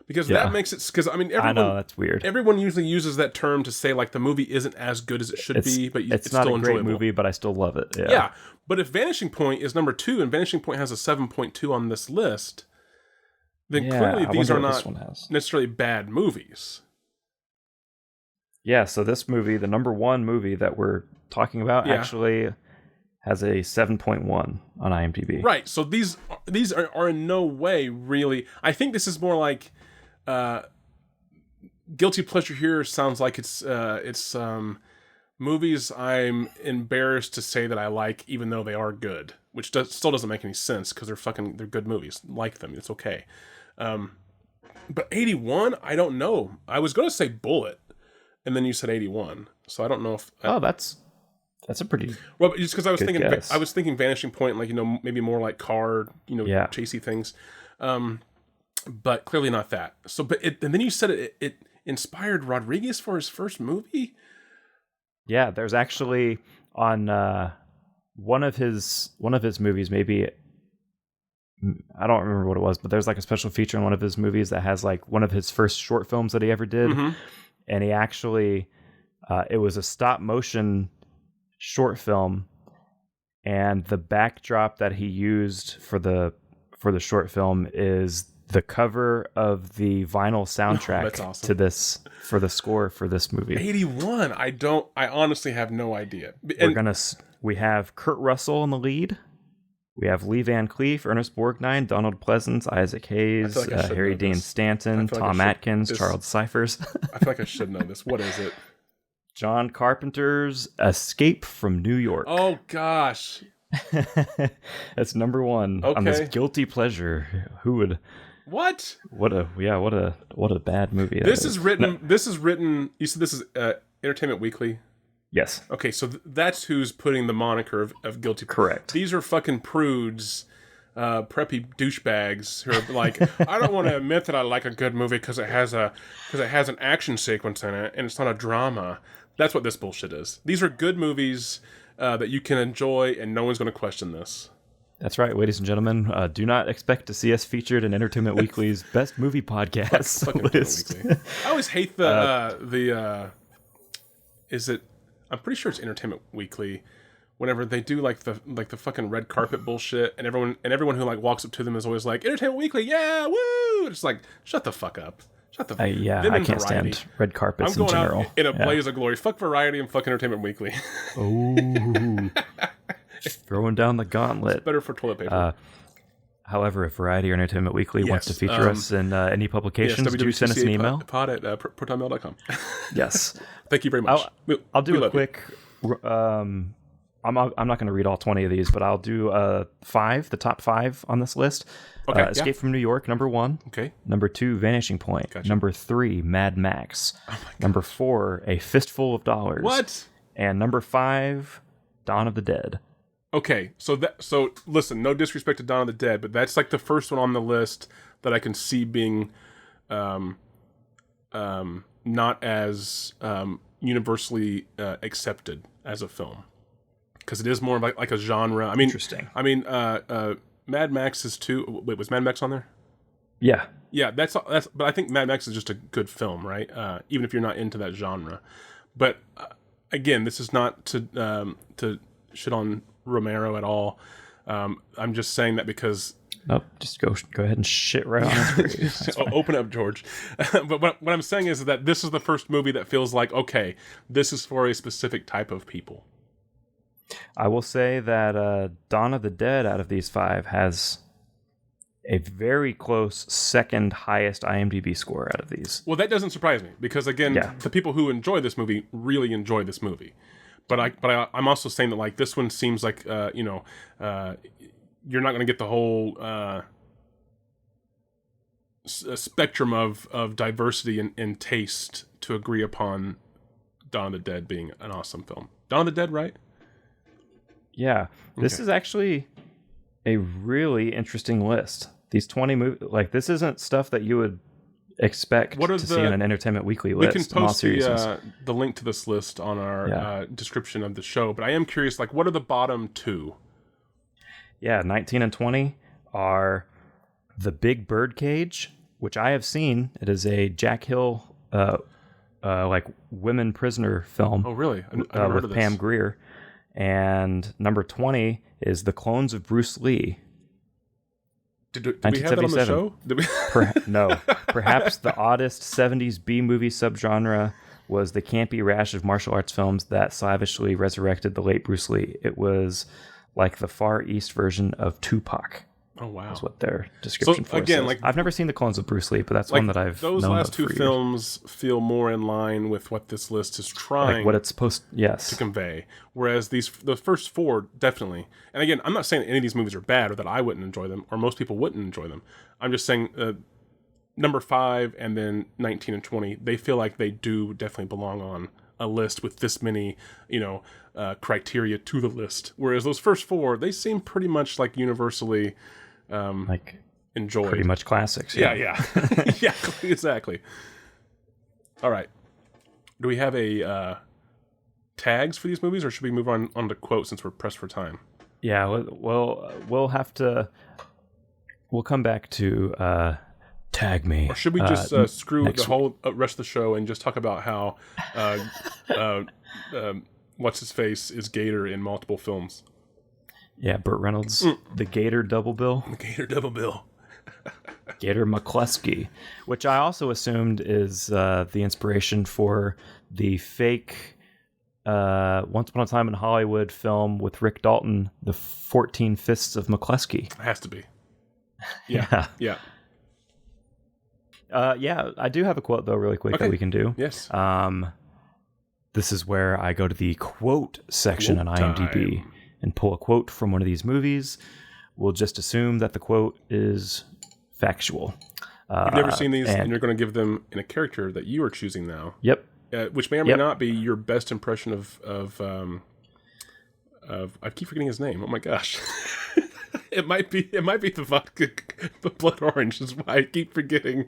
Because that makes it... Because, I know, that's weird. Everyone usually uses that term to say, like, the movie isn't as good as it should be, but it's not still a great enjoyable. movie, but I still love it. Yeah. But if Vanishing Point is number 2, and Vanishing Point has a 7.2 on this list, then clearly these are not necessarily bad movies. Yeah, so this movie, the number 1 movie that we're talking about, actually has a 7.1 on IMDb. Right, so these are in no way really... I think this is more like... guilty pleasure here sounds like it's movies I'm embarrassed to say that I like, even though they are good, which still doesn't make any sense because they're good movies. Like them, it's okay. But 81, I don't know. I was going to say Bullet, and then you said 81, so I don't know if. That's a pretty. Well, just because I was thinking Vanishing Point, like maybe more like car, chasey things. But clearly not that. So, and then you said it inspired Rodriguez for his first movie? Yeah, there's actually on one of his movies, maybe I don't remember what it was, but there's like a special feature in one of his movies that has like one of his first short films that he ever did. Mm-hmm. And he actually it was a stop motion short film, and the backdrop that he used for the short film is the cover of the vinyl soundtrack to this, for the score for this movie. 81. I honestly have no idea. We have Kurt Russell in the lead. We have Lee Van Cleef, Ernest Borgnine, Donald Pleasance, Isaac Hayes, Harry Dean Stanton, Tom Atkins, Charles Cyphers. I feel like I should know this. What is it? John Carpenter's Escape from New York. Oh gosh. That's number 1 on this guilty pleasure. Who would? What? What a bad movie. This is written. You said this is Entertainment Weekly. Yes. Okay, so that's who's putting the moniker of guilty. Correct. These are fucking prudes, preppy douchebags who are like, I don't want to admit that I like a good movie because it has an action sequence in it and it's not a drama. That's what this bullshit is. These are good movies that you can enjoy, and no one's going to question this. That's right, ladies and gentlemen. Do not expect to see us featured in Entertainment Weekly's Best Movie Podcast list. I always hate is it? I'm pretty sure it's Entertainment Weekly. Whenever they do like the fucking red carpet bullshit, and everyone who like walks up to them is always like, Entertainment Weekly, yeah, woo! It's like, shut the fuck up. Shut the fuck up. I can't stand red carpets in general. I'm going out in a blaze of glory. Fuck Variety and fuck Entertainment Weekly. Oh. Throwing down the gauntlet. It's better for toilet paper. However, if Variety or Entertainment Weekly wants to feature us in any publications, do send us an email. Pod at protonmail.com. Yes. Thank you very much. I'll do a quick... I'm not going to read all 20 of these, but I'll do the top 5 on this list. Okay, Escape from New York, number 1. Okay. Number 2, Vanishing Point. Gotcha. Number 3, Mad Max. Oh my God. Number 4, A Fistful of Dollars. What? And number 5, Dawn of the Dead. Okay, so listen, no disrespect to Dawn of the Dead, but that's like the first one on the list that I can see being not as universally accepted as a film, because it is more like a genre. I mean, interesting. I mean, Mad Max is too. Wait, was Mad Max on there? Yeah, that's. But I think Mad Max is just a good film, right? Even if you're not into that genre. But again, this is not to shit on Romero at all. I'm just saying that because... Nope, just go ahead and shit right on his Open up, George. But what I'm saying is that this is the first movie that feels like, okay, this is for a specific type of people. I will say that Dawn of the Dead out of these 5 has a very close second highest IMDb score out of these. Well, that doesn't surprise me because, again, the people who enjoy this movie really enjoy this movie. I'm also saying that like this one seems like you're not going to get the whole spectrum of diversity and taste to agree upon Dawn of the Dead being an awesome film. Dawn of the Dead, right? Yeah, this is actually a really interesting list. These 20 movies, like this isn't stuff that you would expect to see on an Entertainment Weekly list. We can post the link to this list on our description of the show, but I am curious, like, what are the bottom two? Yeah, 19 and 20 are The Big Birdcage, which I have seen. It is a Jack Hill, like women prisoner film. Oh, really? I never heard with of this. Pam Grier. And number 20 is The Clones of Bruce Lee. Did we have that on the show? No. Perhaps the oddest 70s B-movie subgenre was the campy rash of martial arts films that slavishly resurrected the late Bruce Lee. It was like the Far East version of Tupac. Oh, wow. Is what their description for again, says. like, I've never seen The Clones of Bruce Lee, but that's one that I've those known last of two for years. films feel more in line with what this list is trying Like what it's supposed to convey. Whereas the first four, definitely. And again, I'm not saying that any of these movies are bad or that I wouldn't enjoy them or most people wouldn't enjoy them. I'm just saying number 5 and then 19 and 20, they feel like they do definitely belong on a list with this many, criteria to the list. Whereas those first four, they seem pretty much like universally like enjoyed. pretty much classics. Yeah. Yeah, exactly. All right. Do we have a tags for these movies, or should we move on to quotes since we're pressed for time? Yeah, well, we'll have to. We'll come back to tag me. Or should we just screw the whole rest of the show and just talk about how what's his face is Gator in multiple films? Yeah, Burt Reynolds, the Gator double bill. The Gator double bill. Gator McCluskey, which I also assumed is the inspiration for the fake Once Upon a Time in Hollywood film with Rick Dalton, The 14 Fists of McCluskey. It has to be. Yeah. Yeah. I do have a quote, though, really quick that we can do. Yes. This is where I go to the quote section on IMDb and pull a quote from one of these movies. We'll just assume that the quote is factual. You've never seen these, and you're going to give them in a character that you are choosing now. Yep. Which may or may not be your best impression of I keep forgetting his name. Oh my gosh. It might be the vodka blood orange is why I keep forgetting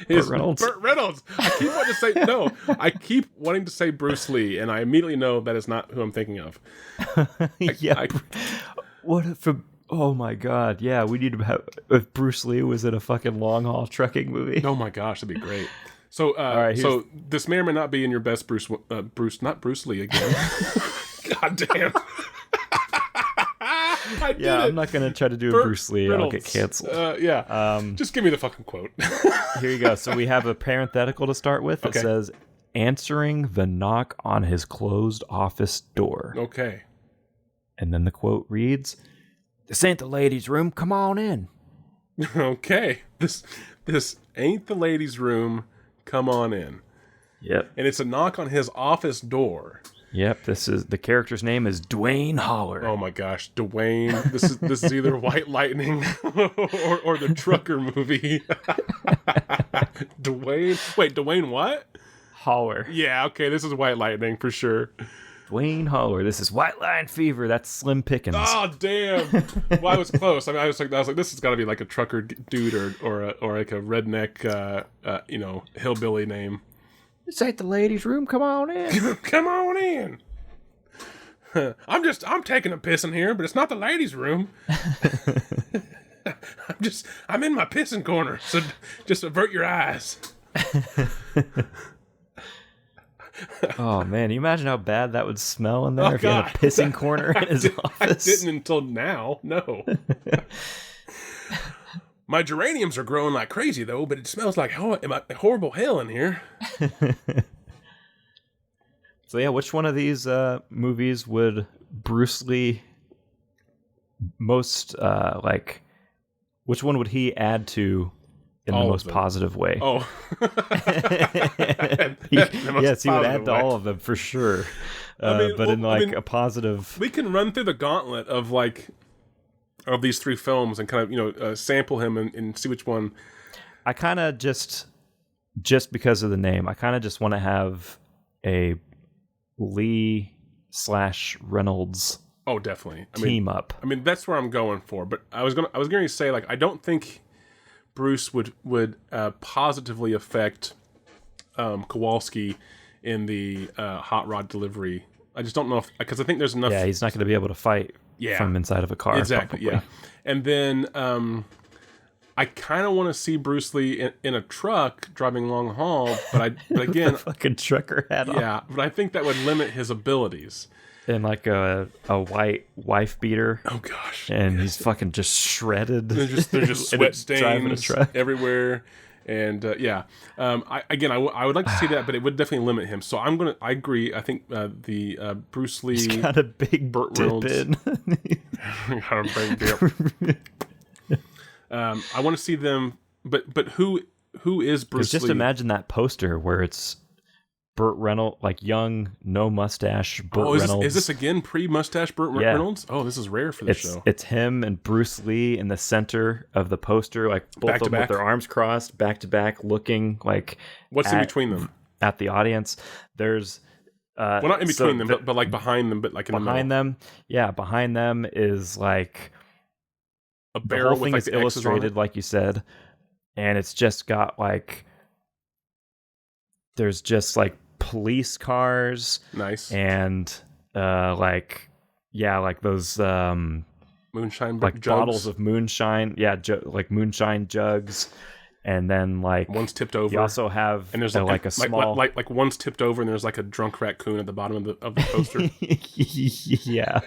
his Burt Reynolds. I keep wanting to say Bruce Lee, and I immediately know that is not who I'm thinking of. What if? Oh my god! Yeah, we need to have if Bruce Lee was in a fucking long haul trucking movie. Oh my gosh, that'd be great. So, so this may or may not be in your best not Bruce Lee again. God damn. I'm not gonna try to do a Bruce Lee. Reynolds. I'll get canceled. Just give me the fucking quote. Here you go. So we have a parenthetical to start with. It says, "Answering the knock on his closed office door." Okay. And then the quote reads, "This ain't the ladies' room. Come on in." Okay. This ain't the ladies' room. Come on in. Yep. And it's a knock on his office door. Yep, the character's name is Dwayne Holler. Oh my gosh, Dwayne! This is either White Lightning or the Trucker movie. Dwayne what? Holler. Yeah, okay, this is White Lightning for sure. Dwayne Holler. This is White Line Fever. That's Slim Pickens. Oh damn! Well, I was close. I mean, I was like, this has got to be like a trucker dude or like a redneck, hillbilly name. This ain't the ladies' room. Come on in. Come on in. I'm taking a piss in here, but it's not the ladies' room. I'm in my pissing corner, so just avert your eyes. Oh man, you imagine how bad that would smell in there if you had a pissing corner in his office. I didn't until now. No. My geraniums are growing like crazy, though, but it smells like horrible hell in here. So, yeah, which one of these movies would Bruce Lee most, which one would he add to in the most positive way? Oh. Yes, he would add to all of them for sure. but in like a positive. We can run through the gauntlet of these three films and kind of sample him and see which one. I kind of just because of the name, I kind of just want to have a Lee/Reynolds. Oh, definitely. Team up. I mean, that's where I'm going for. But I was going to say, like, I don't think Bruce would positively affect Kowalski in the hot rod delivery. I just don't know if, because I think there's enough. Yeah, he's not going to be able to fight from inside of a car. Exactly. Probably. Yeah. And then I kind of want to see Bruce Lee in a truck driving long haul, but again, the fucking trucker hat on. Yeah, but I think that would limit his abilities. And like a white wife beater. Oh gosh! And he's fucking just shredded. There's just sweat stains everywhere, and I would like to see that, but it would definitely limit him. So I agree. I think the Bruce Lee. He's got a big Burt dip Reynolds. in. Got a big dip. I want to see them, but who is Bruce Lee? Just imagine that poster where it's Burt Reynolds, like young, no mustache Burt Reynolds. Is this again pre-mustache Burt Reynolds? Oh, this is rare for this show. It's him and Bruce Lee in the center of the poster, like both of them with their arms crossed, back to back, looking like. What's in between them? At the audience, there's. Well, not in between them, but like behind them, but like in behind the middle. them. Yeah, behind them is like a barrel the whole thing with is like illustrated, like you said, and it's just got like. There's just like police cars, nice, and like those moonshine like jugs. Bottles of moonshine, like moonshine jugs, and then like one's tipped over. You also have and there's like a small like one's tipped over and there's like a drunk raccoon at the bottom of the poster. Yeah,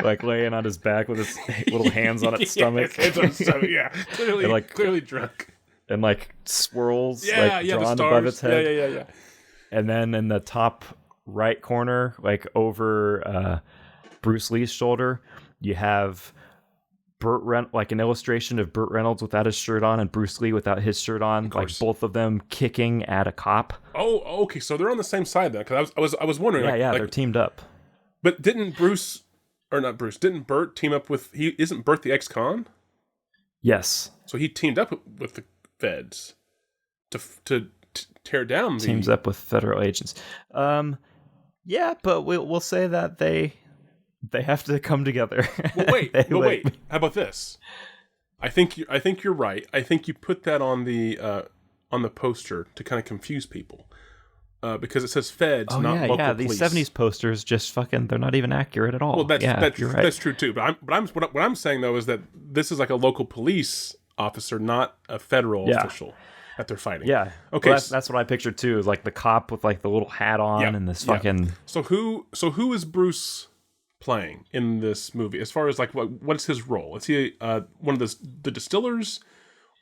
like laying on his back with his little hands on its stomach. Clearly drunk. And like swirls, drawn above its head. Yeah. And then in the top right corner, like over Bruce Lee's shoulder, you have like an illustration of Burt Reynolds without his shirt on and Bruce Lee without his shirt on, like both of them kicking at a cop. Oh, okay. So they're on the same side then, because I was wondering. They're teamed up. But didn't Burt team up with? Isn't Burt the ex-con? Yes. So he teamed up with the feds to tear down. Teams up with federal agents. Yeah, but we'll say that they have to come together. Well, wait. How about this? I think you're right. I think you put that on the poster to kind of confuse people. Because it says feds, not local police. These 70s posters just they're not even accurate at all. Well, that's you're right. That's true too. But what I'm saying though is that this is like a local police officer, not a federal official that they're fighting. Yeah. Okay. Well, that's what I pictured too. Is like the cop with like the little hat on and this fucking. So who is Bruce playing in this movie? As far as like what's his role? Is he one of the distillers,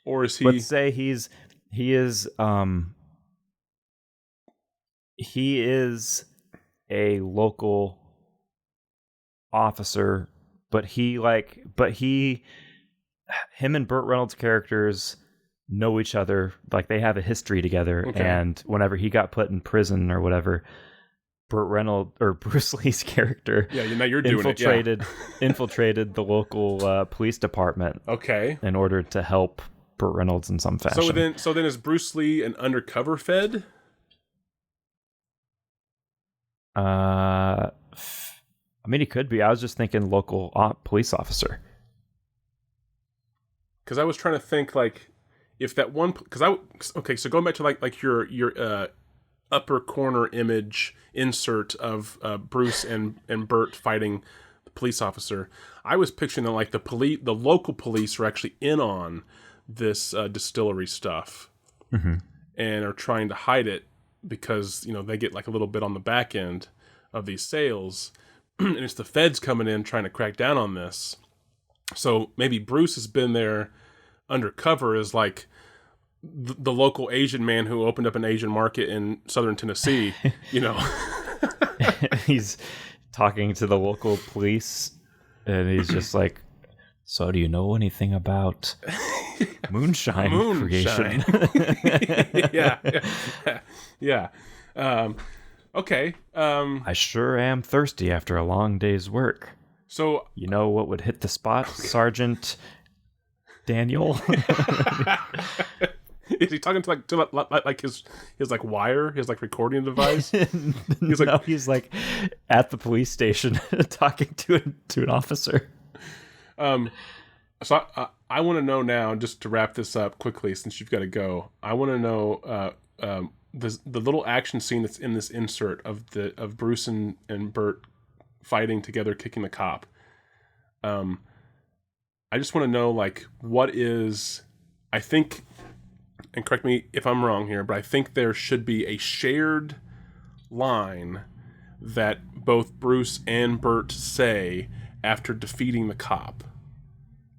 or is he? Let's say he is a local officer, but him and Burt Reynolds' characters know each other, like they have a history together. Okay. And whenever he got put in prison or whatever, Burt Reynolds or Bruce Lee's character infiltrated the local police department. Okay. In order to help Burt Reynolds in some fashion. So then is Bruce Lee an undercover fed? I mean, he could be. I was just thinking local police officer. Because I was trying to think like if that one. So going back to like your upper corner image insert of Bruce and Burt fighting the police officer, I was picturing that like the local police are actually in on this distillery stuff, and are trying to hide it. Because they get like a little bit on the back end of these sales, and it's the feds coming in trying to crack down on this. So maybe Bruce has been there undercover as like the local Asian man who opened up an Asian market in southern Tennessee. He's talking to the local police, and he's just like, "So, do you know anything about moonshine creation?" Yeah. Okay. I sure am thirsty after a long day's work. So You know what would hit the spot, Sergeant Daniel? is he talking to his like wire, his like recording device? He's like, No, he's like at the police station talking to an officer. So I want to know now, just to wrap this up quickly, since you've got to go. I want to know the little action scene that's in this insert of Bruce and Burt fighting together, kicking the cop. I just want to know, like, what is, I think, and correct me if I'm wrong here, but I think there should be a shared line that both Bruce and Burt say after defeating the cop.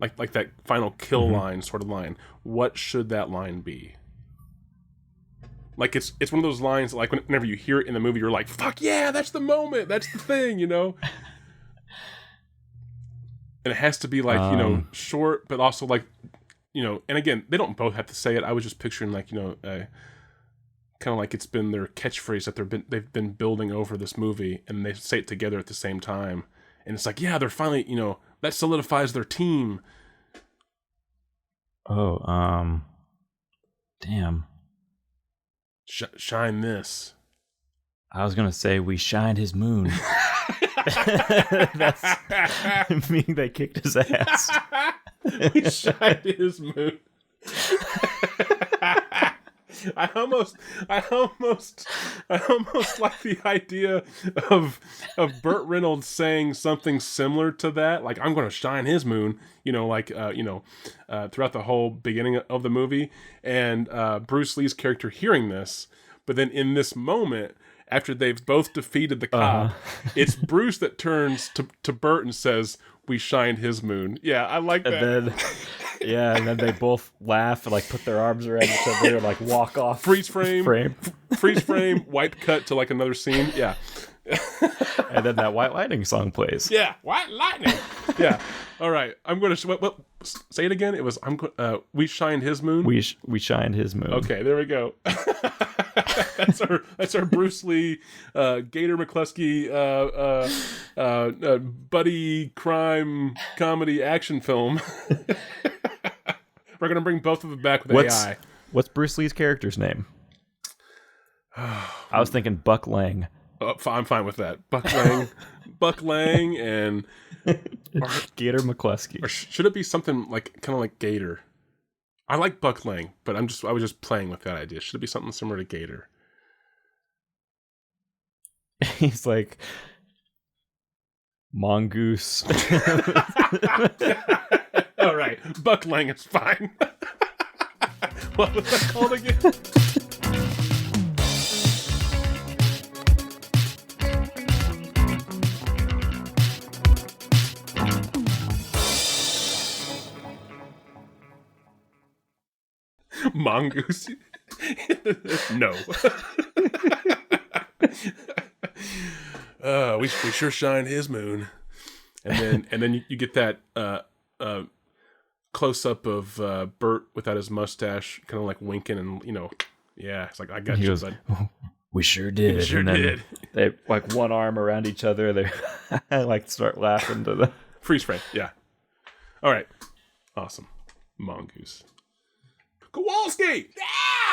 Like that final kill line sort of line. What should that line be? Like it's one of those lines, like whenever you hear it in the movie, you're like, fuck yeah, that's the moment, that's the thing, you know? And it has to be like, short, but also like, and again, they don't both have to say it. I was just picturing like, kind of like it's been their catchphrase that they've been building over this movie, and they say it together at the same time. And it's like, yeah, they're finally, that solidifies their team. Oh, damn. Shine this. I was gonna say we shined his moon. That's meaning they kicked his ass. We shined his moon. I almost like the idea of Burt Reynolds saying something similar to that, like I'm going to shine his moon, throughout the whole beginning of the movie, and Bruce Lee's character hearing this, but then in this moment, after they've both defeated the cop, it's Bruce that turns to Burt and says, "We shined his moon." Yeah, I like that. And then they both laugh and like put their arms around each other and like walk off. Freeze frame, wipe cut to like another scene. Yeah. And then that White Lightning song plays. Yeah, White Lightning. Yeah. All right. I'm going to what, say it again. It was we shined his moon. We shined his moon. Okay, there we go. that's our Bruce Lee, Gator McCluskey, buddy crime comedy action film. We're gonna bring both of them back with AI. What's Bruce Lee's character's name? I was thinking Buck Lang. Oh, I'm fine with that. Buck Lang, and Gator McCluskey. Or should it be something like kind of like Gator? I like Buck Lang, but I was just playing with that idea. Should it be something similar to Gator? He's like Mongoose. All right, Buck Lang is fine. What was that called again? Mongoose? No. We sure shine his moon. And then you get that close up of Burt without his mustache, kind of like winking, and yeah, it's like, I got you, bud. We sure did. We sure did. They like one arm around each other. They like start laughing to the freeze frame. Yeah. All right. Awesome. Mongoose. Kowalski! Yeah!